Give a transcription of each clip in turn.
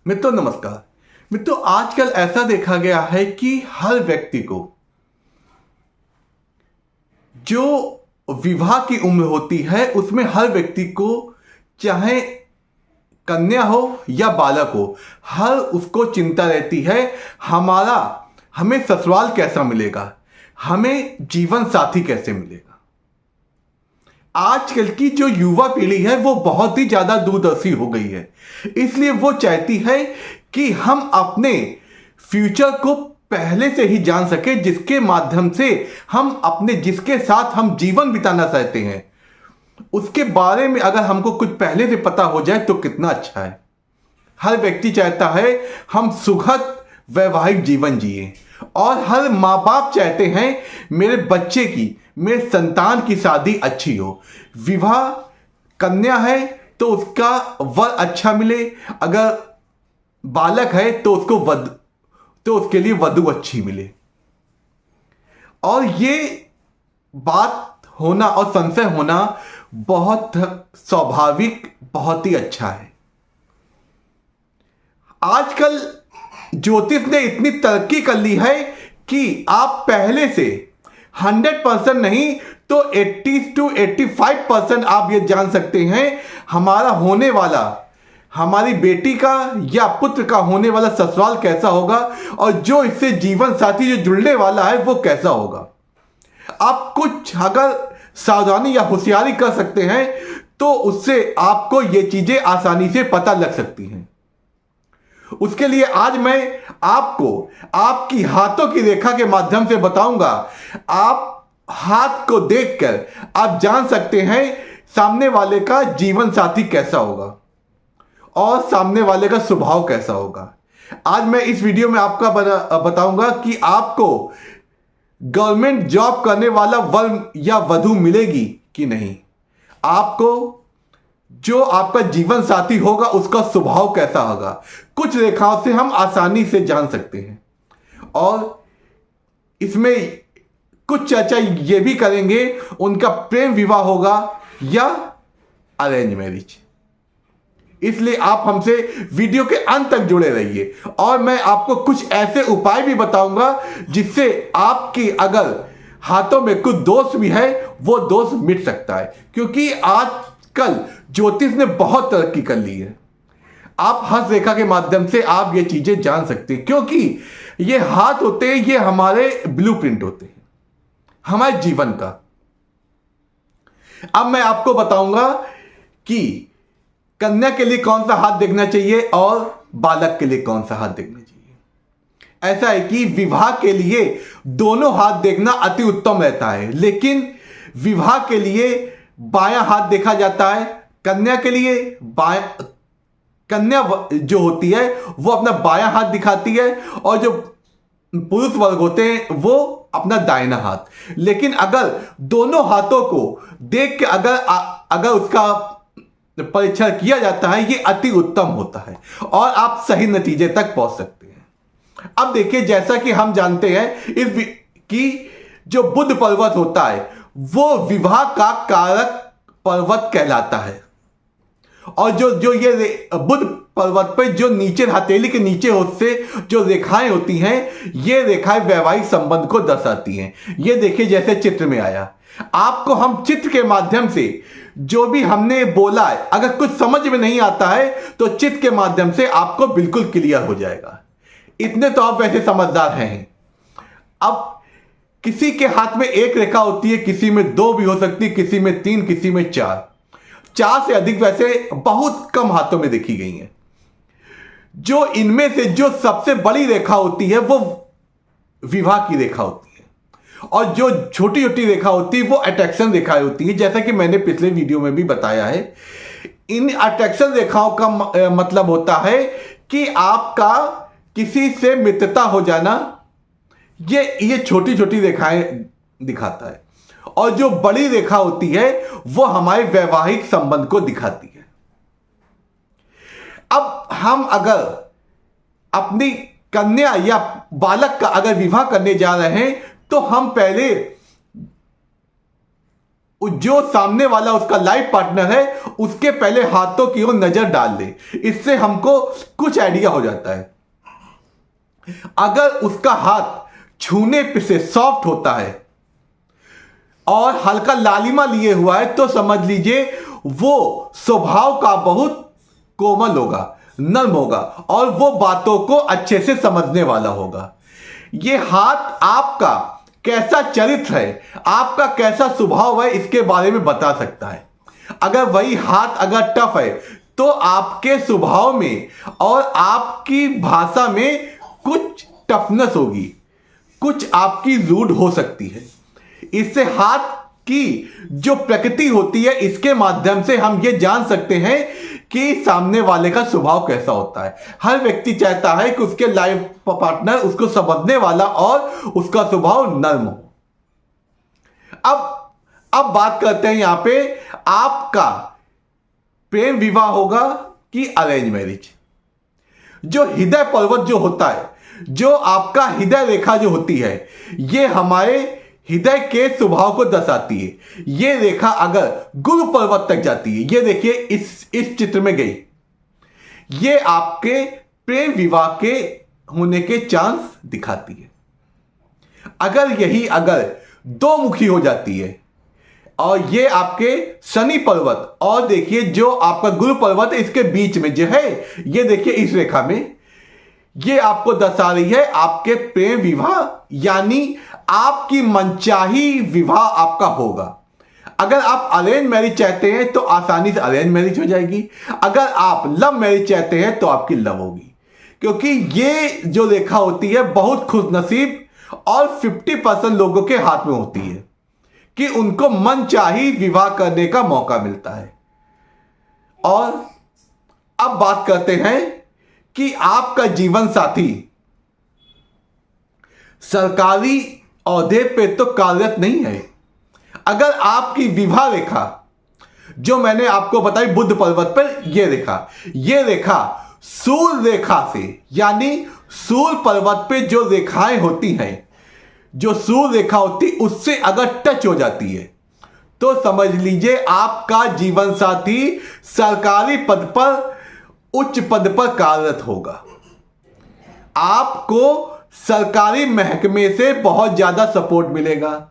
मित्रों नमस्कार। मित्रों, आजकल ऐसा देखा गया है कि हर व्यक्ति को जो विवाह की उम्र होती है उसमें हर व्यक्ति को, चाहे कन्या हो या बालक हो, हर उसको चिंता रहती है हमें ससुराल कैसा मिलेगा, हमें जीवन साथी कैसे मिलेगा। आजकल की जो युवा पीढ़ी है वो बहुत ही ज्यादा दूरदर्शी हो गई है, इसलिए वो चाहती है कि हम अपने फ्यूचर को पहले से ही जान सके, जिसके माध्यम से हम अपने जिसके साथ हम जीवन बिताना चाहते हैं उसके बारे में अगर हमको कुछ पहले से पता हो जाए तो कितना अच्छा है। हर व्यक्ति चाहता है हम सुखद वैवाहिक जीवन जिए, और हर माँ बाप चाहते हैं मेरे बच्चे की, मेरे संतान की शादी अच्छी हो। विवाह कन्या है तो उसका वर अच्छा मिले, अगर बालक है तो उसके लिए वधू अच्छी मिले। और ये बात होना और संशय होना बहुत स्वाभाविक, बहुत ही अच्छा है। आजकल ज्योतिष ने इतनी तरक्की कर ली है कि आप पहले से 100% नहीं तो 80 to 85% आप ये जान सकते हैं हमारा होने वाला, हमारी बेटी का या पुत्र का होने वाला ससुराल कैसा होगा, और जो इससे जीवन साथी जो जुड़ने वाला है वो कैसा होगा। आप कुछ अगर सावधानी या होशियारी कर सकते हैं तो उससे आपको ये चीजें आसानी से पता लग सकती हैं। उसके लिए आज मैं आपको आपकी हाथों की रेखा के माध्यम से बताऊंगा। आप हाथ को देखकर आप जान सकते हैं सामने वाले का जीवन साथी कैसा होगा और सामने वाले का स्वभाव कैसा होगा। आज मैं इस वीडियो में आपका बताऊंगा कि आपको गवर्नमेंट जॉब करने वाला वर या वधू मिलेगी कि नहीं, आपको जो आपका जीवन साथी होगा उसका स्वभाव कैसा होगा। कुछ रेखाओं से हम आसानी से जान सकते हैं, और इसमें कुछ चर्चा ये भी करेंगे उनका प्रेम विवाह होगा या अरेंज मैरिज। इसलिए आप हमसे वीडियो के अंत तक जुड़े रहिए, और मैं आपको कुछ ऐसे उपाय भी बताऊंगा जिससे आपकी अगर हाथों में कुछ दोष भी है वो दोष मिट सकता है, क्योंकि आजकल ज्योतिष ने बहुत तरक्की कर ली है। आप हस्त रेखा के माध्यम से आप ये चीजें जान सकते हैं, क्योंकि ये हाथ होते हैं, ये हमारे ब्लूप्रिंट होते हैं हमारे जीवन का। अब मैं आपको बताऊंगा कि कन्या के लिए कौन सा हाथ देखना चाहिए और बालक के लिए कौन सा हाथ देखना चाहिए। ऐसा है कि विवाह के लिए दोनों हाथ देखना अति उत्तम रहता है, लेकिन विवाह के लिए बायां हाथ देखा जाता है। कन्या के लिए कन्या जो होती है वो अपना बायां हाथ दिखाती है, और जो पुरुष वर्ग होते हैं वो अपना दाहिना हाथ। लेकिन अगर दोनों हाथों को देख के अगर उसका परीक्षण किया जाता है, ये अति उत्तम होता है और आप सही नतीजे तक पहुंच सकते हैं। अब देखिए, जैसा कि हम जानते हैं कि जो बुध पर्वत होता है वो विवाह का कारक पर्वत कहलाता है, और जो ये बुध पर्वत पर जो नीचे हथेली के नीचे से जो रेखाएं होती हैं, ये रेखाएं वैवाहिक संबंध को दर्शाती हैं। ये देखिए, जैसे चित्र में आया, आपको हम चित्र के माध्यम से जो भी हमने बोला है, अगर कुछ समझ में नहीं आता है तो चित्र के माध्यम से आपको बिल्कुल क्लियर हो जाएगा। इतने तो आप वैसे समझदार हैं। अब किसी के हाथ में एक रेखा होती है, किसी में दो भी हो सकती है, किसी में तीन, किसी में चार से अधिक वैसे बहुत कम हाथों में देखी गई हैं। जो इनमें से जो सबसे बड़ी रेखा होती है वो विवाह की रेखा होती है, और जो छोटी छोटी रेखा होती है वो अट्रैक्शन रेखाएं होती है। जैसा कि मैंने पिछले वीडियो में भी बताया है, इन अट्रैक्शन रेखाओं का मतलब होता है कि आपका किसी से मित्रता हो जाना, ये छोटी छोटी रेखाएं दिखाता है, और जो बड़ी रेखा होती है वो हमारे वैवाहिक संबंध को दिखाती है। अब हम अगर अपनी कन्या या बालक का अगर विवाह करने जा रहे हैं तो हम पहले जो सामने वाला उसका लाइफ पार्टनर है उसके पहले हाथों की ओर नजर डाल ले। इससे हमको कुछ आइडिया हो जाता है। अगर उसका हाथ छूने पे से सॉफ्ट होता है और हल्का लालिमा लिए हुआ है तो समझ लीजिए वो स्वभाव का बहुत कोमल होगा, नर्म होगा और वो बातों को अच्छे से समझने वाला होगा। ये हाथ आपका कैसा चरित्र है, आपका कैसा स्वभाव है, इसके बारे में बता सकता है। अगर वही हाथ अगर टफ है तो आपके स्वभाव में और आपकी भाषा में कुछ टफनेस होगी, कुछ आपकी रूड हो सकती है। इससे हाथ की जो प्रकृति होती है इसके माध्यम से हम ये जान सकते हैं कि सामने वाले का स्वभाव कैसा होता है। हर व्यक्ति चाहता है कि उसके लाइफ पार्टनर उसको समझने वाला और उसका स्वभाव नर्म हो। अब बात करते हैं यहां पे आपका प्रेम विवाह होगा कि अरेंज मैरिज। जो हृदय पर्वत जो होता है, जो आपका हृदय रेखा जो होती है, ये हमारे हृदय के स्वभाव को दर्शाती है। ये रेखा अगर गुरु पर्वत तक जाती है, ये देखिए इस चित्र में गई, ये आपके प्रेम विवाह के होने के चांस दिखाती है। अगर दो मुखी हो जाती है और ये आपके शनि पर्वत और देखिए जो आपका गुरु पर्वत इसके बीच में जो है, ये देखिए इस रेखा में, ये आपको दर्शा रही है आपके प्रेम विवाह, यानी आपकी मनचाही विवाह आपका होगा। अगर आप अरेंज मैरिज चाहते हैं तो आसानी से अरेंज मैरिज हो जाएगी। अगर आप लव मैरिज चाहते हैं तो आपकी लव होगी, क्योंकि ये जो रेखा होती है बहुत खुशनसीब और 50% लोगों के हाथ में होती है कि उनको मनचाही विवाह करने का मौका मिलता है। और अब बात करते हैं कि आपका जीवन साथी सरकारी ओहदे पे तो कार्यरत नहीं है। अगर आपकी विवाह रेखा जो मैंने आपको बताई बुध पर्वत पर, ये रेखा सूर्य रेखा से, यानी सूर्य पर्वत पे जो रेखाएं होती हैं, जो सूर्य रेखा होती उससे अगर टच हो जाती है तो समझ लीजिए आपका जीवन साथी सरकारी पद पर, उच्च पद पर कार्यरत होगा। आपको सरकारी महकमे से बहुत ज्यादा सपोर्ट मिलेगा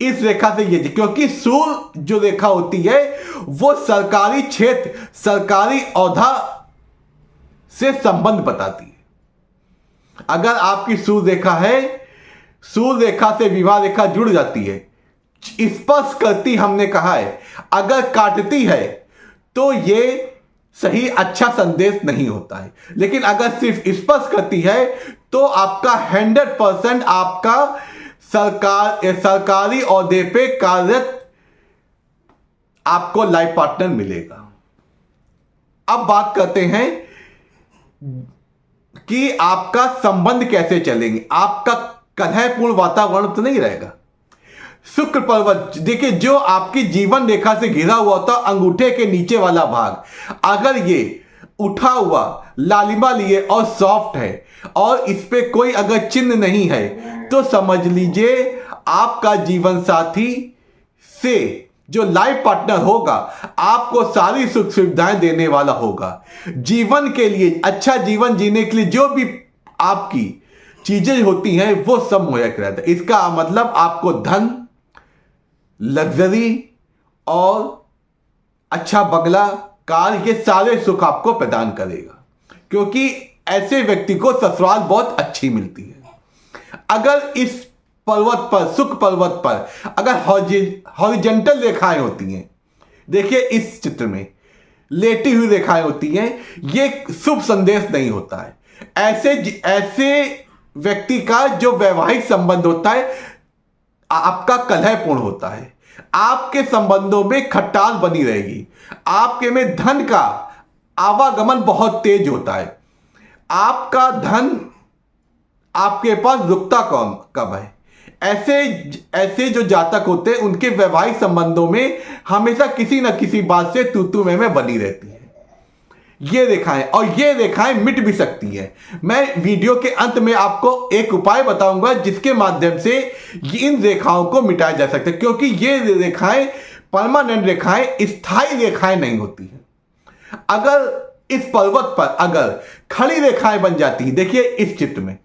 इस रेखा से, ये क्योंकि सूर्य जो रेखा होती है वो सरकारी क्षेत्र, सरकारी ओहदा से संबंध बताती है। अगर आपकी सूर्य रेखा है, सूर्य रेखा से विवाह रेखा जुड़ जाती है, स्पर्श करती, हमने कहा है, अगर काटती है तो ये सही अच्छा संदेश नहीं होता है। लेकिन अगर सिर्फ स्पर्श करती है तो आपका 100% आपका सरकारी ओहदे पे कार्यरत आपको लाइफ पार्टनर मिलेगा। अब बात करते हैं कि आपका संबंध कैसे चलेंगे। आपका कलहपूर्ण वातावरण तो नहीं रहेगा। शुक्र पर्वत देखिए, जो आपकी जीवन रेखा से घिरा हुआ होता अंगूठे के नीचे वाला भाग, अगर ये उठा हुआ लालिमा लिए और सॉफ्ट है और इस पे कोई अगर चिन्ह नहीं है तो समझ लीजिए आपका जीवन साथी से जो लाइफ पार्टनर होगा आपको सारी सुख सुविधाएं देने वाला होगा। जीवन के लिए, अच्छा जीवन जीने के लिए जो भी आपकी चीजें होती हैं वो सब मुहैया कराता है। इसका मतलब आपको धन, लग्जरी और अच्छा बंगला, कार, ये सारे सुख आपको प्रदान करेगा, क्योंकि ऐसे व्यक्ति को ससुराल बहुत अच्छी मिलती है। अगर इस पर्वत पर, शुक्र पर्वत पर अगर हॉरिजॉन्टल रेखाएं होती हैं, देखिए इस चित्र में लेटी हुई रेखाएं होती हैं, ये शुभ संदेश नहीं होता है। ऐसे व्यक्ति का जो वैवाहिक संबंध होता है आपका कलहपूर्ण होता है। आपके संबंधों में खटास बनी रहेगी। आपके में धन का आवागमन बहुत तेज होता है। आपका धन आपके पास रुकता कब है। ऐसे जो जातक होते हैं उनके वैवाहिक संबंधों में हमेशा किसी न किसी बात से तू में बनी रहती है ये रेखाएं, और ये रेखाएं मिट भी सकती है। मैं वीडियो के अंत में आपको एक उपाय बताऊंगा जिसके माध्यम से इन रेखाओं को मिटाया जा सकता है, क्योंकि ये रेखाएं परमानेंट रेखाएं, स्थायी रेखाएं नहीं होती हैं। अगर इस पर्वत पर अगर खड़ी रेखाएं बन जाती हैं, देखिए इस चित्र में,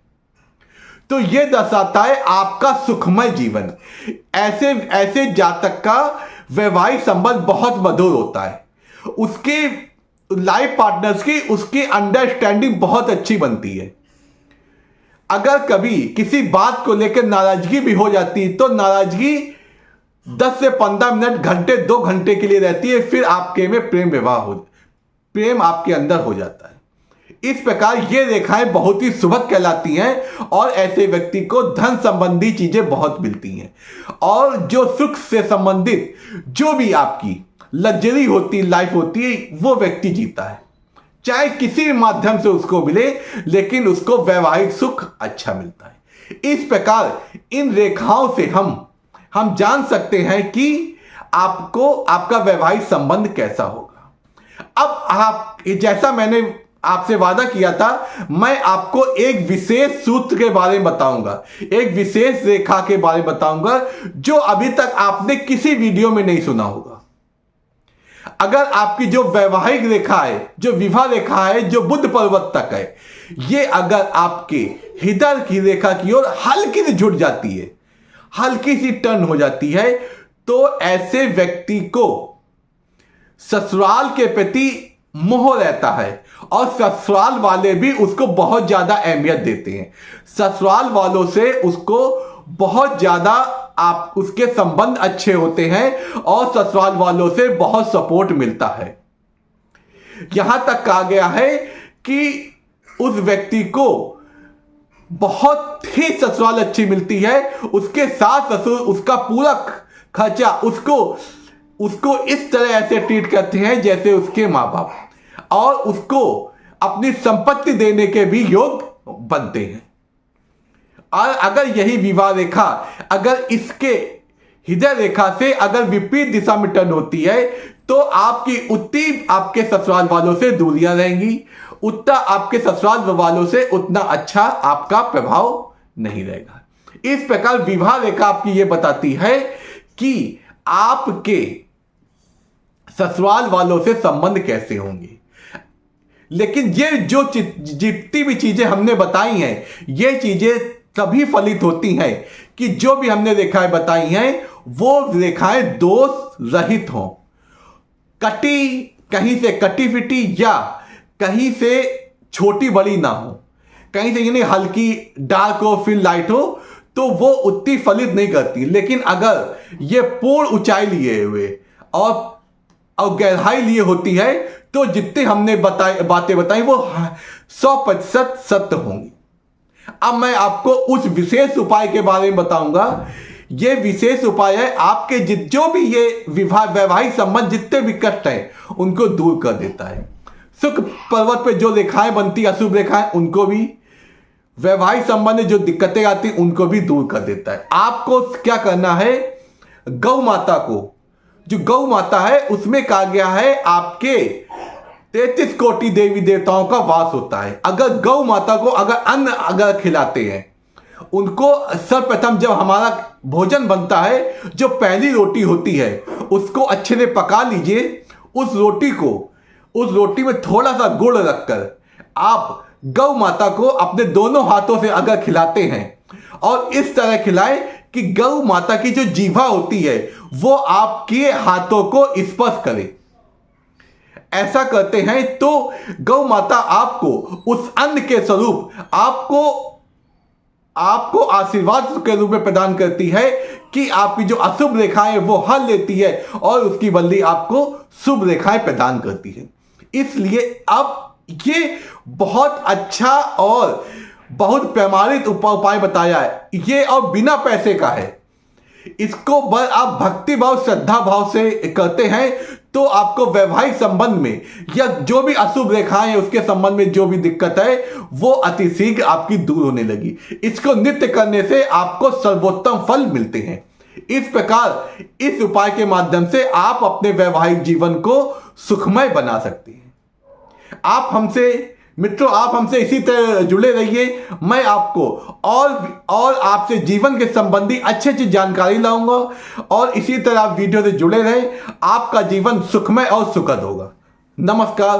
तो यह दर्शाता है आपका सुखमय जीवन। ऐसे ऐसे जातक का वैवाहिक संबंध बहुत मधुर होता है, उसके लाइफ पार्टनर्स की उसकी अंडरस्टैंडिंग बहुत अच्छी बनती है। अगर कभी किसी बात को लेकर नाराजगी भी हो जाती तो नाराजगी 10 से 15 मिनट, घंटे, 2 घंटे के लिए रहती है, फिर आपके में प्रेम आपके अंदर हो जाता है। इस प्रकार ये रेखाएं बहुत ही शुभक कहलाती हैं और ऐसे व्यक्ति को धन संबंधी चीजें बहुत मिलती हैं और जो सुख से संबंधित जो भी आपकी लग्जरी होती लाइफ होती है वो व्यक्ति जीता है, चाहे किसी माध्यम से उसको मिले, लेकिन उसको वैवाहिक सुख अच्छा मिलता है। इस प्रकार इन रेखाओं से हम जान सकते हैं कि आपको आपका वैवाहिक संबंध कैसा होगा। अब आप, जैसा मैंने आपसे वादा किया था, मैं आपको एक विशेष सूत्र के बारे में बताऊंगा, एक विशेष रेखा के बारे में बताऊंगा जो अभी तक आपने किसी वीडियो में नहीं सुना होगा। अगर आपकी जो वैवाहिक रेखा है, जो विवाह रेखा है, जो बुध पर्वत तक है, ये अगर आपके हृदय की रेखा की ओर हल्की सी जुट जाती है, हल्की सी टर्न हो जाती है, तो ऐसे व्यक्ति को ससुराल के प्रति मोह रहता है और ससुराल वाले भी उसको बहुत ज्यादा अहमियत देते हैं। ससुराल वालों से उसको बहुत ज्यादा उसके संबंध अच्छे होते हैं और ससुराल वालों से बहुत सपोर्ट मिलता है। यहां तक कहा गया है कि उस व्यक्ति को बहुत ही ससुराल अच्छी मिलती है, उसके सास ससुर उसका पूरा खर्चा उसको इस तरह ऐसे ट्रीट करते हैं जैसे उसके माँ बाप, और उसको अपनी संपत्ति देने के भी योग बनते हैं। और अगर यही विवाह रेखा अगर इसके हृदय रेखा से अगर विपरीत दिशा में टर्न होती है तो आपकी उतनी आपके ससुराल वालों से दूरियां रहेंगी, उतना आपके ससुराल वालों से उतना अच्छा आपका प्रभाव नहीं रहेगा। इस प्रकार विवाह रेखा आपकी ये बताती है कि आपके ससुराल वालों से संबंध कैसे होंगे। लेकिन ये जो जितनी भी चीजें हमने बताई हैं, ये चीजें तभी फलित होती हैं कि जो भी हमने रेखाएं बताई हैं वो रेखाएं दोष रहित हों, कहीं से कटी फिटी या कहीं से छोटी बड़ी ना हो, कहीं से यानी हल्की डार्क हो फिर लाइट हो, तो वो उतनी फलित नहीं करती। लेकिन अगर ये पूर्ण ऊंचाई लिए हुए और गहराई लिए होती है तो जितने हमने बातें बताई वो 100% सत्य होंगी। अब मैं आपको उस विशेष उपाय के बारे में बताऊंगा। ये विशेष उपाय है आपके जो भी ये वैवाहिक संबंध जितने भी कष्ट हैं उनको दूर कर देता है। सुख पर्वत पे जो रेखाएं बनती अशुभ रेखाएं, उनको भी, वैवाहिक संबंध में जो दिक्कतें आती उनको भी दूर कर देता है। आपको क्या करना है, गौ माता को, जो गौ माता है उसमें कहा गया है आपके 33 कोटि देवी देवताओं का वास होता है। अगर गौ माता को अन्न अगर खिलाते हैं, उनको सर्वप्रथम जब हमारा भोजन बनता है, जो पहली रोटी होती है उसको अच्छे से पका लीजिए। उस रोटी में थोड़ा सा गुड़ रखकर आप गौ माता को अपने दोनों हाथों से अगर खिलाते हैं और इस तरह खिलाएं कि गौ माता की जो जीवा होती है वो आपके हाथों को स्पर्श करे, ऐसा करते हैं तो गौ माता आपको उस अन्न के स्वरूप आपको आशीर्वाद के रूप में प्रदान करती है कि आपकी जो अशुभ रेखाएं वो हल लेती है और उसकी बदली आपको शुभ रेखाएं प्रदान करती है। इसलिए अब ये बहुत अच्छा और बहुत प्रमाणित उपाय बताया है ये, और बिना पैसे का है। इसको बस आप भक्ति भाव श्रद्धा भाव से करते हैं तो आपको वैवाहिक संबंध में या जो भी अशुभ रेखाएं हैं उसके संबंध में जो भी दिक्कत है वो अतिशीघ्र आपकी दूर होने लगी। इसको नित्य करने से आपको सर्वोत्तम फल मिलते हैं। इस प्रकार इस उपाय के माध्यम से आप अपने वैवाहिक जीवन को सुखमय बना सकते हैं। आप हमसे मित्रों, आप हमसे इसी तरह जुड़े रहिए। मैं आपको और आपसे जीवन के संबंधी अच्छी अच्छी जानकारी लाऊंगा और इसी तरह आप वीडियो से जुड़े रहें। आपका जीवन सुखमय और सुखद होगा। नमस्कार।